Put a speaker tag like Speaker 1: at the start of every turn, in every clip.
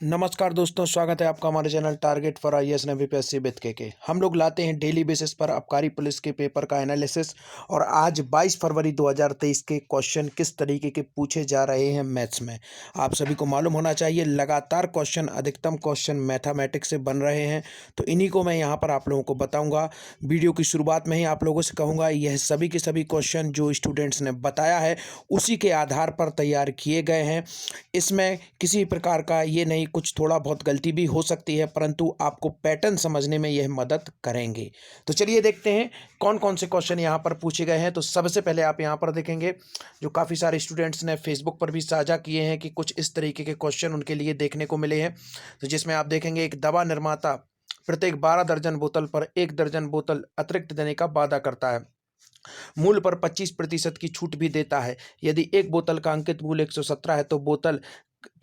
Speaker 1: नमस्कार दोस्तों, स्वागत है आपका हमारे channel target for IAS and UPSC with के। हम लोग लाते हैं डेली बेसिस पर आबकारी पुलिस के पेपर का एनालिसिस। और आज 22 फरवरी 2023 के क्वेश्चन किस तरीके के पूछे जा रहे हैं मैथ्स में, आप सभी को मालूम होना चाहिए। लगातार क्वेश्चन, अधिकतम क्वेश्चन मैथमेटिक्स से बन रहे हैं, तो इन्हीं को मैं यहाँ पर आप लोगों को बताऊँगा। वीडियो की शुरुआत में ही आप लोगों से कहूँगा, यह सभी के सभी क्वेश्चन जो स्टूडेंट्स ने बताया है उसी के आधार पर तैयार किए गए हैं। इसमें किसी प्रकार का ये नहीं, कुछ थोड़ा बहुत गलती भी हो सकती है, परंतु आपको पैटर्न समझने में यह मदद करेंगे। तो चलिए देखते हैं कौन कौन से क्वेश्चन यहाँ पर पूछे गए हैं। तो सबसे पहले आप यहाँ पर देखेंगे, जो काफ़ी सारे स्टूडेंट्स ने फेसबुक पर भी साझा किए हैं कि कुछ इस तरीके के क्वेश्चन उनके लिए देखने को मिले हैं। तो जिसमें आप देखेंगे, एक दवा निर्माता प्रत्येक 12 दर्जन बोतल पर 1 दर्जन बोतल अतिरिक्त देने का वादा करता है, मूल्य पर 25% की छूट भी देता है। यदि एक बोतल का अंकित मूल्य 117 है तो बोतल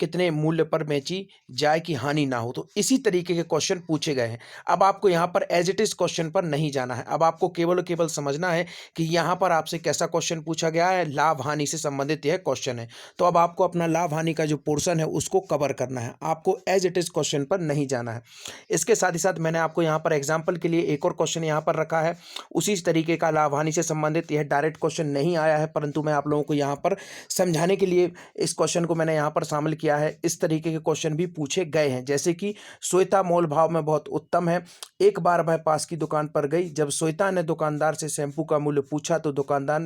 Speaker 1: कितने मूल्य पर बेची जाए कि हानि ना हो। तो इसी तरीके के क्वेश्चन पूछे गए हैं। अब आपको यहाँ पर एज इट इज क्वेश्चन पर नहीं जाना है। अब आपको केवल समझना है कि यहाँ पर आपसे कैसा क्वेश्चन पूछा गया है। लाभ हानि से संबंधित यह क्वेश्चन है, तो अब आपको अपना लाभ हानि का जो पोर्शन है उसको कवर करना है। आपको एज इट इज क्वेश्चन पर नहीं जाना है। इसके साथ ही साथ मैंने आपको यहाँ पर एग्जाम्पल के लिए एक और क्वेश्चन यहाँ पर रखा है, उसी तरीके का लाभ हानि से संबंधित। यह डायरेक्ट क्वेश्चन नहीं आया है, परंतु मैं आप लोगों को यहाँ पर समझाने के लिए इस क्वेश्चन को मैंने यहाँ पर शामिल किया है। इस तरीके के क्वेश्चन भी पूछे गए हैं, जैसे कि श्वेता मोल भाव में बहुत उत्तम है। एक बार वह पास की दुकान पर गई। जब श्वेता ने दुकानदार से शैम्पू का मूल्य पूछा तो दुकानदार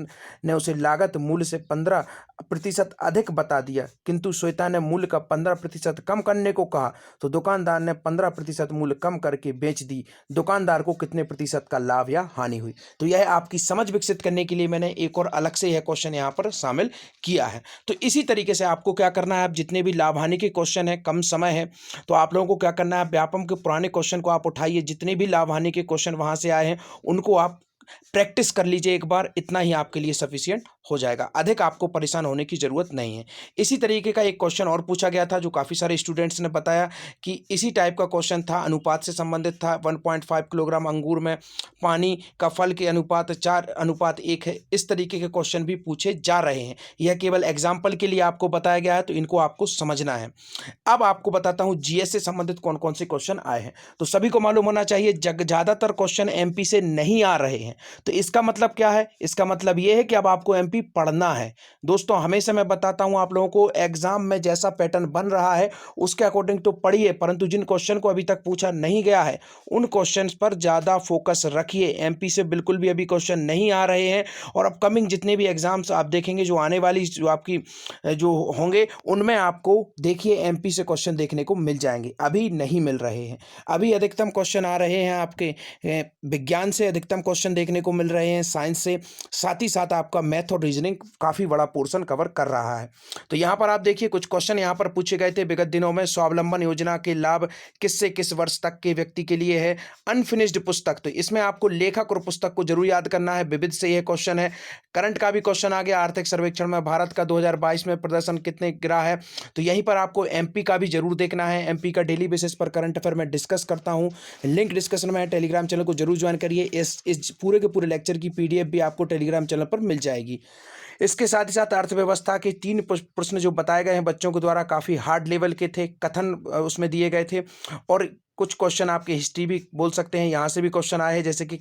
Speaker 1: ने उसे लागत मूल्य से 15% अधिक बता दिया, किंतु श्वेता ने मूल्य का 15% कम करने को कहा तो दुकानदार ने 15% मूल्य कम करके बेच दी। दुकानदार को कितने प्रतिशत का लाभ या हानि हुई। तो यह आपकी समझ विकसित करने के लिए मैंने एक और अलग से यह क्वेश्चन यहाँ पर शामिल किया है। तो इसी तरीके से आपको क्या करना है, आप जितने भी लाभ हानि के क्वेश्चन है, कम समय है, तो आप लोगों को क्या करना है, व्यापम के पुराने क्वेश्चन को आप उठाइए। जितने भी लाभ हानि के क्वेश्चन वहां से आए हैं उनको आप प्रैक्टिस कर लीजिए एक बार, इतना ही आपके लिए सफिशिएंट हो जाएगा। अधिक आपको परेशान होने की जरूरत नहीं है। इसी तरीके का एक क्वेश्चन और पूछा गया था, जो काफ़ी सारे स्टूडेंट्स ने बताया कि इसी टाइप का क्वेश्चन था, अनुपात से संबंधित था। 1.5 किलोग्राम अंगूर में पानी का फल के अनुपात 4:1 है। इस तरीके के क्वेश्चन भी पूछे जा रहे हैं। यह केवल एग्जाम्पल के लिए आपको बताया गया है, तो इनको आपको समझना है। अब आपको बताता हूँ जीएस से संबंधित कौन कौन से क्वेश्चन आए हैं। तो सभी को मालूम होना चाहिए, ज़्यादातर क्वेश्चन एमपी से नहीं आ रहे हैं। तो इसका मतलब क्या है? इसका मतलब यह है कि अब आपको एमपी पढ़ना है। दोस्तों, हमेशा मैं बताता हूं आप लोगों को, एग्जाम में जैसा पैटर्न बन रहा है उसके अकॉर्डिंग तो पढ़िए, परंतु जिन क्वेश्चन को अभी तक पूछा नहीं गया है उन क्वेश्चंस पर ज़्यादा फोकस रखिए। एमपी से बिल्कुल भी अभी क्वेश्चन नहीं आ रहे हैं। और अपकमिंग जितने भी एग्जाम्स आप देखेंगे, जो आने वाली जो आपकी जो होंगे, उनमें आपको देखिए एमपी से क्वेश्चन देखने को मिल जाएंगे। अभी नहीं मिल रहे हैं। अभी अधिकतम क्वेश्चन आ रहे हैं आपके विज्ञान से, अधिकतम क्वेश्चन देखने को मिल रहे हैं साइंस से, साथ ही साथ आपका मैथ और रीजनिंग काफ़ी बड़ा पोर्शन कवर कर रहा है। तो यहाँ पर आप देखिए, कुछ क्वेश्चन यहाँ पर पूछे गए थे। विगत दिनों में स्वावलंबन योजना के लाभ किस से किस वर्ष तक के व्यक्ति के लिए है। अनफिनिश्ड पुस्तक, तो इसमें आपको लेखक और पुस्तक को जरूर याद करना है। विविध से यह क्वेश्चन है। करंट का भी क्वेश्चन आ गया। आर्थिक सर्वेक्षण में भारत का 2022 में प्रदर्शन कितने गिरा है। तो यहीं पर आपको एमपी का भी जरूर देखना है। एमपी का डेली बेसिस पर करंट अफेयर में डिस्कस करता हूँ। लिंक डिस्कशन में है, टेलीग्राम चैनल को जरूर ज्वाइन करिए। इस पूरे के पूरे लेक्चर की पीडीएफ भी आपको टेलीग्राम चैनल पर मिल जाएगी। इसके साथ ही साथ अर्थव्यवस्था के 3 प्रश्न जो बताए गए हैं बच्चों के द्वारा, काफ़ी हार्ड लेवल के थे, कथन उसमें दिए गए थे। और कुछ क्वेश्चन आपके हिस्ट्री भी बोल सकते हैं, यहाँ से भी क्वेश्चन आए हैं, जैसे कि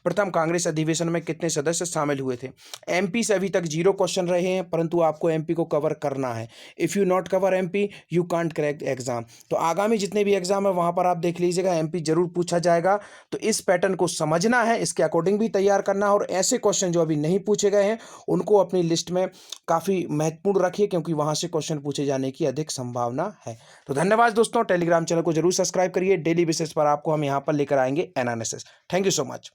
Speaker 1: प्रथम कांग्रेस अधिवेशन में कितने सदस्य शामिल हुए थे। एमपी से अभी तक 0 क्वेश्चन रहे हैं, परंतु आपको एमपी को कवर करना है। If you not cover MP you can't crack exam. तो आगामी जितने भी एग्जाम है वहाँ पर आप देख लीजिएगा, एमपी जरूर पूछा जाएगा। तो इस पैटर्न को समझना है, इसके अकॉर्डिंग भी तैयार करना है। और ऐसे क्वेश्चन जो अभी नहीं पूछे गए हैं उनको अपनी लिस्ट में काफ़ी महत्वपूर्ण रखिए, क्योंकि वहाँ से क्वेश्चन पूछे जाने की अधिक संभावना है। तो धन्यवाद दोस्तों, टेलीग्राम चैनल को जरूर सब्सक्राइब करिए। डेली बेसिस पर आपको हम यहाँ पर लेकर आएंगे analysis. Thank you so much.